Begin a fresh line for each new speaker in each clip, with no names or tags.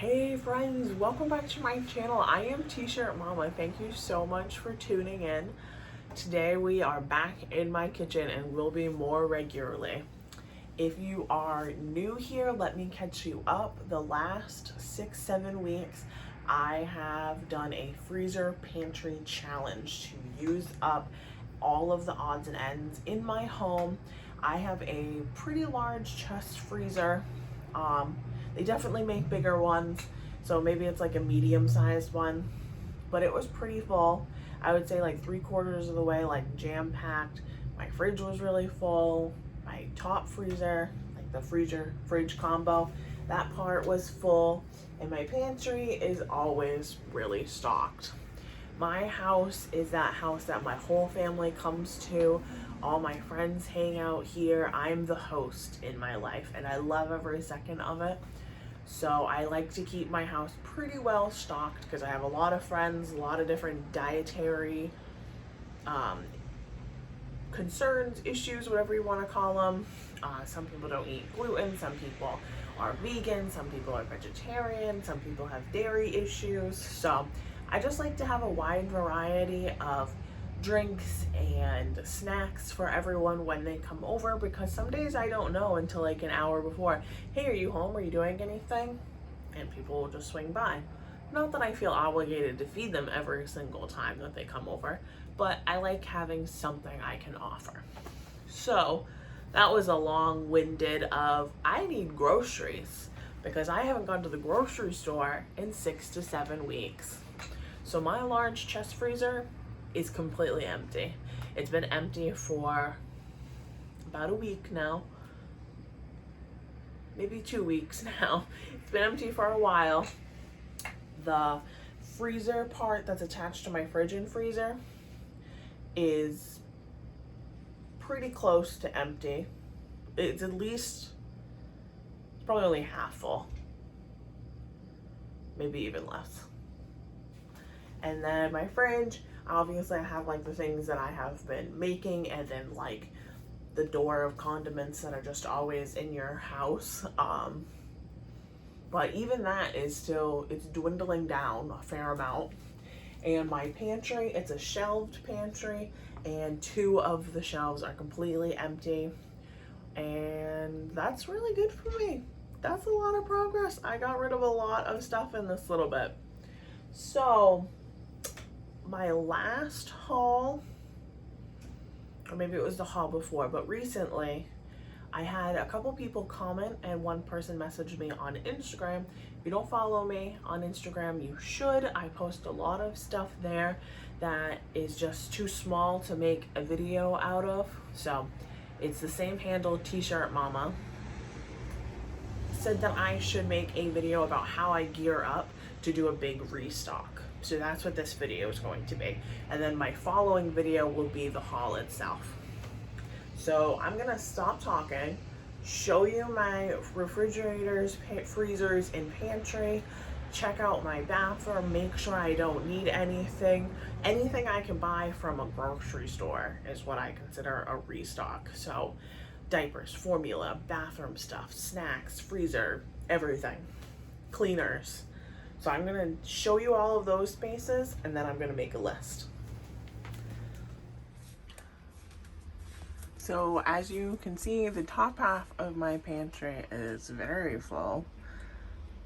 Hey friends, welcome back to my channel. I am T-Shirt Mama. Thank you so much for tuning in. Today we are back in my kitchen and will be more regularly. If you are new here, let me catch you up. The last 6-7 weeks I have done a freezer pantry challenge to use up all of the odds and ends in my home. I have a pretty large chest freezer. They definitely make bigger ones, so maybe it's like a medium-sized one, but it was pretty full. I would say like 3/4 of the way, like jam-packed. My fridge was really full. My top freezer, like the fridge combo, that part was full, and my pantry is always really stocked. My house is that house that my whole family comes to. All my friends hang out here. I'm the host in my life, and I love every second of it. So I like to keep my house pretty well stocked because I have a lot of friends, a lot of different dietary concerns, issues, whatever you want to call them. Some people don't eat gluten, some people are vegan, some people are vegetarian, some people have dairy issues. So I just like to have a wide variety of drinks and snacks for everyone when they come over, because some days I don't know until like an hour before, hey, are you home? Are you doing anything? And people will just swing by. Not that I feel obligated to feed them every single time that they come over, but I like having something I can offer. So that was a long-winded of I need groceries because I haven't gone to the grocery store in 6 to 7 weeks. So my large chest freezer is completely empty. It's been empty for about a week now, maybe 2 weeks now. It's been empty for a while. The freezer part that's attached to my fridge and freezer is pretty close to empty. It's at least, it's probably only half full, maybe even less. And then my fridge, obviously I have like the things that I have been making, and then like the door of condiments that are just always in your house. But even that is still, it's dwindling down a fair amount. And my pantry, it's a shelved pantry, and 2 of the shelves are completely empty. And that's really good for me. That's a lot of progress. I got rid of a lot of stuff in this little bit. So my last haul, or maybe it was the haul before, but recently I had a couple people comment and one person messaged me on Instagram. If you don't follow me on Instagram, you should. I post a lot of stuff there that is just too small to make a video out of. So it's the same handle, T-Shirt Mama. Said that I should make a video about how I gear up to do a big restock. So that's what this video is going to be. And then my following video will be the haul itself. So I'm gonna stop talking, show you my refrigerators, freezers, and pantry, check out my bathroom, make sure I don't need anything. Anything I can buy from a grocery store is what I consider a restock. So diapers, formula, bathroom stuff, snacks, freezer, everything, cleaners. So I'm gonna show you all of those spaces, and then I'm gonna make a list. So as you can see, the top half of my pantry is very full,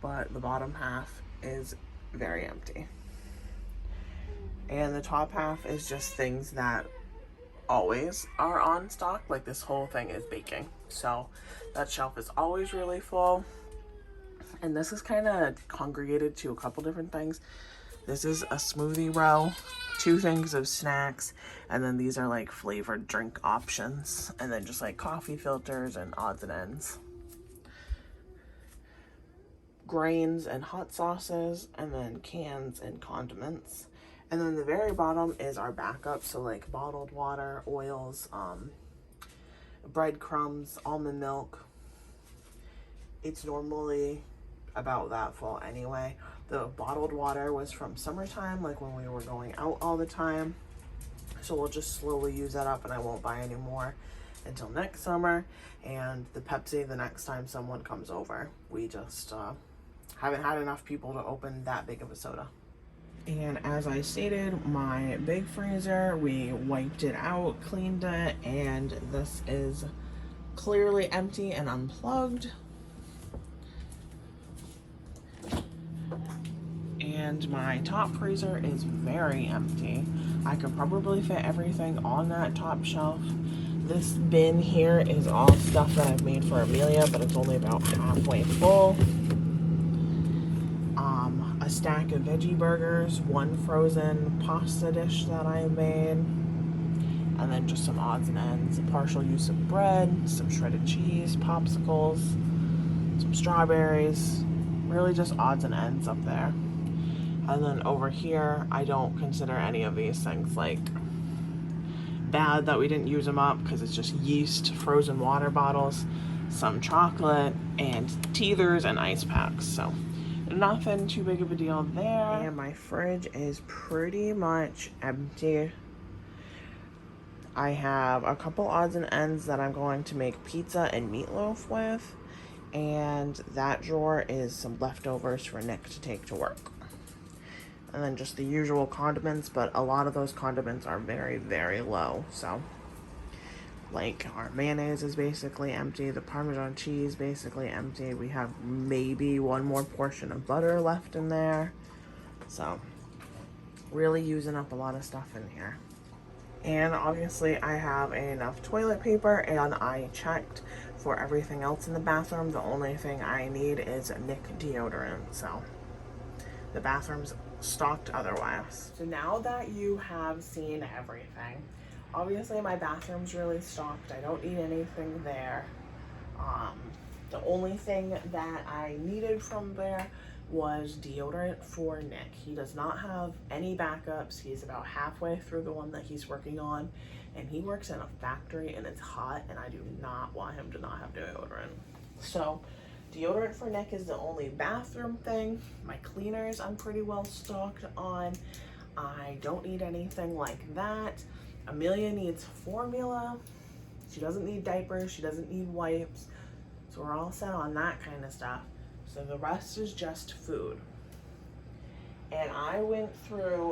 but the bottom half is very empty. And the top half is just things that always are on stock, like this whole thing is baking. So that shelf is always really full. And this is kind of congregated to a couple different things. This is a smoothie row, 2 things of snacks, and then these are like flavored drink options, and then just like coffee filters and odds and ends. Grains and hot sauces, and then cans and condiments. And then the very bottom is our backup, so like bottled water, oils, breadcrumbs, almond milk. It's normally about that full anyway. The bottled water was from summertime, like when we were going out all the time. So we'll just slowly use that up, and I won't buy any more until next summer. And the Pepsi, the next time someone comes over, we just haven't had enough people to open that big of a soda. And as I stated, my big freezer, we wiped it out, cleaned it, and this is clearly empty and unplugged. And my top freezer is very empty. I could probably fit everything on that top shelf. This bin here is all stuff that I've made for Amelia, but it's only about halfway full. A stack of veggie burgers, one frozen pasta dish that I made, and then just some odds and ends, a partial use of bread, some shredded cheese, popsicles, some strawberries, really just odds and ends up there. And then over here, I don't consider any of these things like bad that we didn't use them up because it's just yeast, frozen water bottles, some chocolate, and teethers and ice packs. So nothing too big of a deal there. And my fridge is pretty much empty. I have a couple odds and ends that I'm going to make pizza and meatloaf with. And that drawer is some leftovers for Nick to take to work. And then just the usual condiments, but a lot of those condiments are very, very low. So, like, our mayonnaise is basically empty. The Parmesan cheese basically empty. We have maybe one more portion of butter left in there. So, really using up a lot of stuff in here. And obviously I have enough toilet paper, and I checked for everything else in the bathroom. The only thing I need is Nick deodorant. So, the bathroom's stocked otherwise. So now that you have seen everything, obviously my bathroom's really stocked. I don't need anything there. The only thing that I needed from there was deodorant for Nick. He does not have any backups. He's about halfway through the one that he's working on, and he works in a factory and it's hot, and I do not want him to not have deodorant. So deodorant for Nick is the only bathroom thing. My cleaners I'm pretty well stocked on. I don't need anything like that. Amelia needs formula. She doesn't need diapers. She doesn't need wipes. So we're all set on that kind of stuff. So the rest is just food. And I went through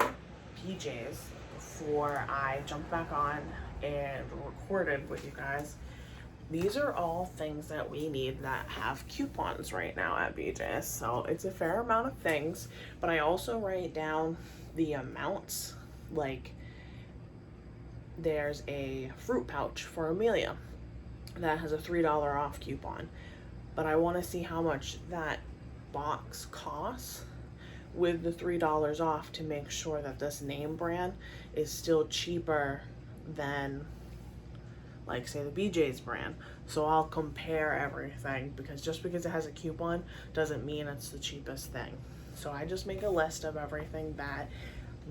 BJ's before I jumped back on and recorded with you guys. These are all things that we need that have coupons right now at BJ's. So it's a fair amount of things, but I also write down the amounts. Like, there's a fruit pouch for Amelia that has a $3 off coupon, but I want to see how much that box costs with the $3 off to make sure that this name brand is still cheaper than, like, say, the BJ's brand. So I'll compare everything, because just because it has a coupon doesn't mean it's the cheapest thing. So I just make a list of everything that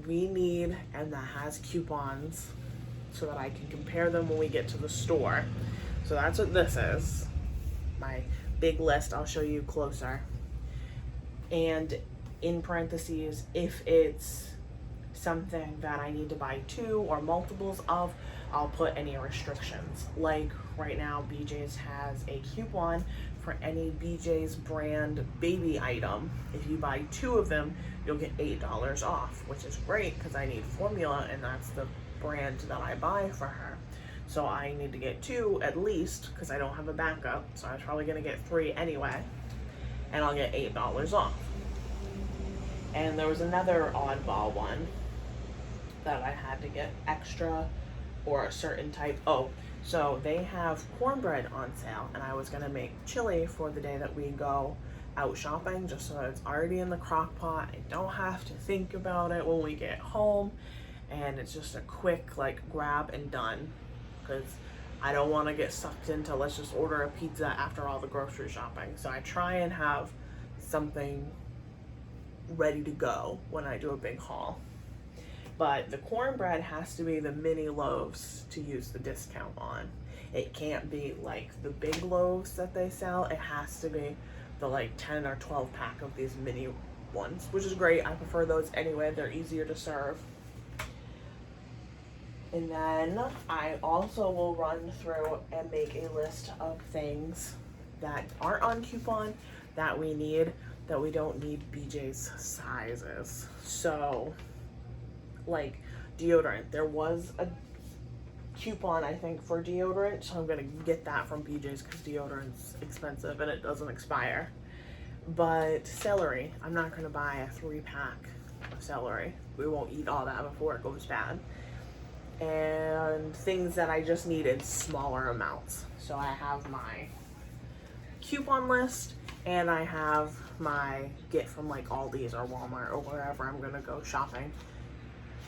we need and that has coupons so that I can compare them when we get to the store. So that's what this is. My big list. I'll show you closer. And in parentheses, if it's something that I need to buy two or multiples of, I'll put any restrictions. Like right now, BJ's has a coupon for any BJ's brand baby item. If you buy two of them, you'll get $8 off, which is great because I need formula and that's the brand that I buy for her. So I need to get two at least because I don't have a backup. So I'm probably gonna get 3 anyway, and I'll get $8 off. And there was another oddball one that I had to get extra or a certain type. Oh, so they have cornbread on sale, and I was gonna make chili for the day that we go out shopping, just so it's already in the crock pot. I don't have to think about it when we get home, and it's just a quick like grab and done, because I don't want to get sucked into let's just order a pizza after all the grocery shopping. So I try and have something ready to go when I do a big haul. But the cornbread has to be the mini loaves to use the discount on. It can't be like the big loaves that they sell. It has to be the like 10 or 12 pack of these mini ones, which is great. I prefer those anyway. They're easier to serve. And then I also will run through and make a list of things that aren't on coupon that we need. that we don't need BJ's sizes. So, like deodorant, there was a coupon I think for deodorant, so I'm gonna get that from BJ's because deodorant's expensive and it doesn't expire. But celery, I'm not gonna buy a 3-pack of celery. We won't eat all that before it goes bad. And things that I just need in smaller amounts. So I have my coupon list and I have my get from like Aldi's or Walmart or wherever I'm gonna go shopping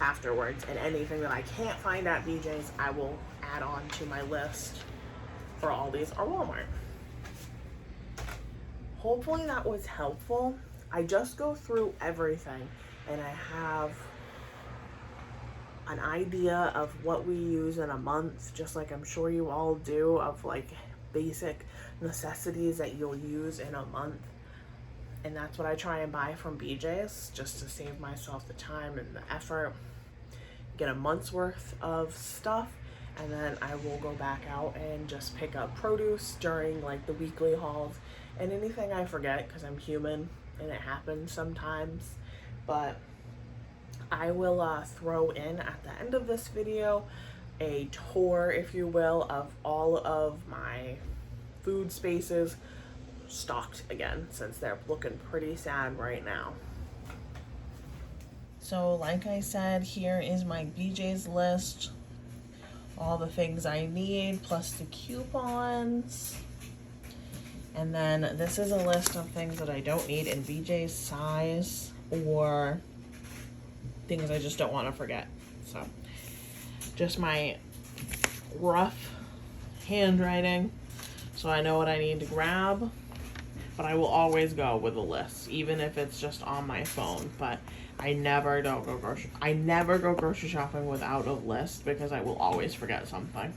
afterwards. And anything that I can't find at BJ's, I will add on to my list for Aldi's or Walmart. Hopefully that was helpful. I just go through everything and I have an idea of what we use in a month, just like I'm sure you all do, of like basic necessities that you'll use in a month. And that's what I try and buy from BJ's, just to save myself the time and the effort, get a month's worth of stuff, and then I will go back out and just pick up produce during like the weekly hauls and anything I forget, because I'm human and it happens sometimes. But I will throw in at the end of this video a tour, if you will, of all of my food spaces stocked again, since they're looking pretty sad right now. So like I said, here is my BJ's list, all the things I need plus the coupons. And then this is a list of things that I don't need in BJ's size or things I just don't want to forget. So just my rough handwriting so I know what I need to grab, but I will always go with a list, even if it's just on my phone. But I never go grocery shopping without a list, because I will always forget something.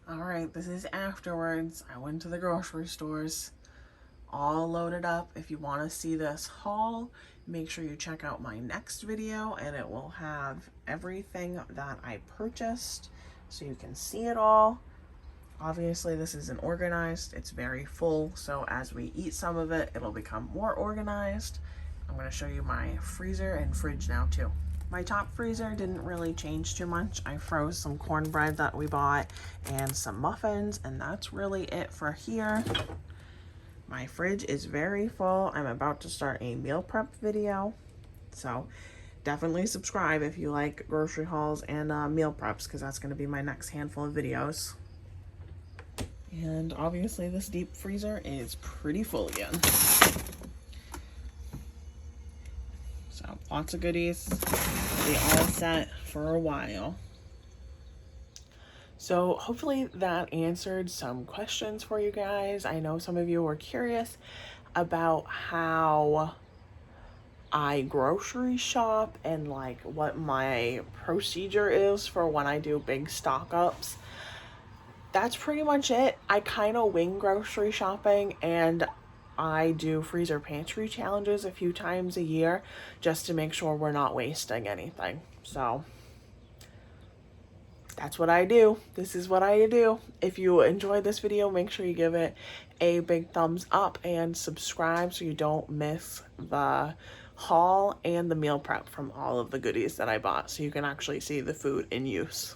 All right, this is afterwards. I went to the grocery stores, all loaded up. If you want to see this haul, make sure you check out my next video, and it will have everything that I purchased so you can see it all. Obviously this isn't organized, it's very full, so as we eat some of it, it'll become more organized. I'm going to show you my freezer and fridge now too. My top freezer didn't really change too much. I froze some cornbread that we bought and some muffins, and that's really it for here. My fridge is very full. I'm about to start a meal prep video, so definitely subscribe if you like grocery hauls and meal preps, because that's going to be my next handful of videos. And obviously this deep freezer is pretty full again. So lots of goodies. Be all set for a while. So hopefully that answered some questions for you guys. I know some of you were curious about how I grocery shop and like what my procedure is for when I do big stock ups. That's pretty much it. I kind of wing grocery shopping, and I do freezer pantry challenges a few times a year just to make sure we're not wasting anything. So that's what I do. This is what I do. If you enjoyed this video, make sure you give it a big thumbs up and subscribe so you don't miss the haul and the meal prep from all of the goodies that I bought, so you can actually see the food in use.